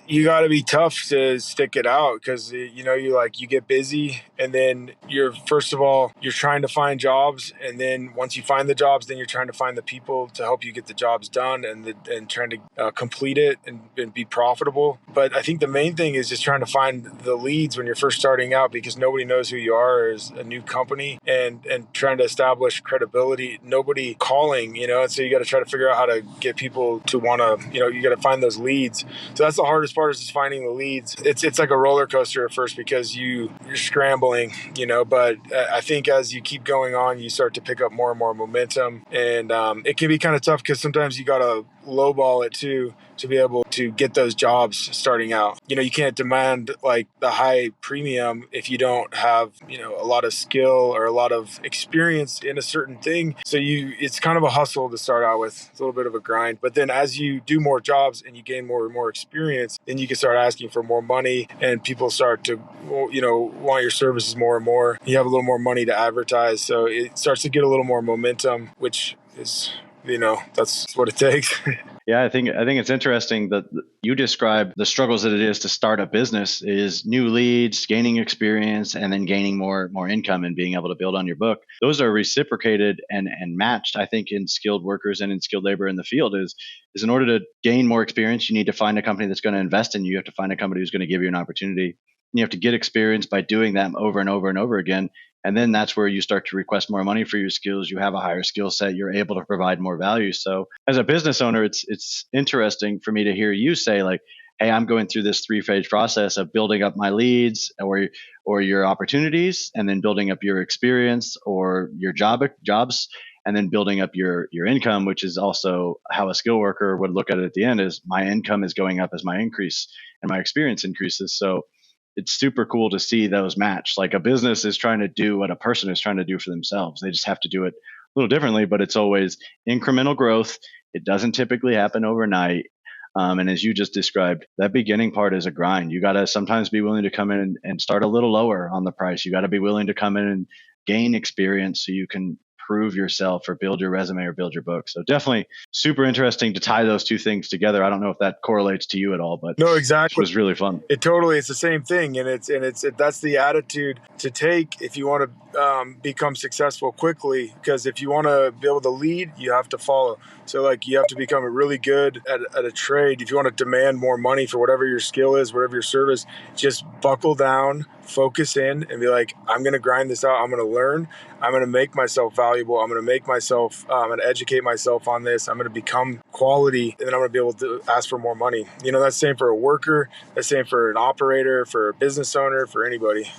you got to be tough to stick it out because you get busy, and then first of all you're trying to find jobs, and then once you find the jobs, then you're trying to find the people to help you get the jobs done and trying to complete it and be profitable. But I think the main thing is just trying to find the leads when you're first starting out, because nobody knows who you are as a new company, and trying to establish credibility. Nobody calling, and so you got to try to figure out how to get people to want to, you got to find those leads. So that's the hardest part, is just finding the leads. It's like a roller coaster at first because you're scrambling, but I think as you keep going on, you start to pick up more and more momentum. And it can be kind of tough because sometimes you got to lowball it too to be able to get those jobs starting out. You can't demand like the high premium if you don't have, a lot of skill or a lot of experience in a certain thing. So it's kind of a hustle to start out with. It's a little bit of a grind. But then as you do more jobs and you gain more and more experience, then you can start asking for more money, and people start to, want your services more and more. You have a little more money to advertise. So it starts to get a little more momentum, which is, that's what it takes. Yeah, I think it's interesting that you describe the struggles that it is to start a business is new leads, gaining experience, and then gaining more income and being able to build on your book. Those are reciprocated and matched, I think, in skilled workers and in skilled labor in the field. Is in order to gain more experience, you need to find a company that's going to invest in you. You have to find a company who's going to give you an opportunity. And you have to get experience by doing that over and over and over again. And then that's where you start to request more money for your skills. You have a higher skill set. You're able to provide more value. So as a business owner, it's interesting for me to hear you say like, hey, I'm going through this 3-phase process of building up my leads or your opportunities, and then building up your experience or your jobs, and then building up your income, which is also how a skilled worker would look at it at the end, is my income is going up as my increase and my experience increases. So it's super cool to see those match. Like a business is trying to do what a person is trying to do for themselves. They just have to do it a little differently, but it's always incremental growth. It doesn't typically happen overnight. And as you just described, that beginning part is a grind. You got to sometimes be willing to come in and start a little lower on the price. You got to be willing to come in and gain experience so you can prove yourself or build your resume or build your book. So definitely super interesting to tie those two things together. I don't know if that correlates to you at all, but no, exactly. It was really fun. It's the same thing. And that's the attitude to take if you want to become successful quickly, because if you want to be able to lead, you have to follow. So like you have to become really good at a trade. If you want to demand more money for whatever your skill is, whatever your service, just buckle down, focus in, and be like, I'm going to grind this out. I'm going to learn. I'm going to make myself valuable. I'm going to make myself, I'm going to educate myself on this. I'm going to become quality, and then I'm going to be able to ask for more money. That's the same for a worker. That's the same for an operator, for a business owner, for anybody.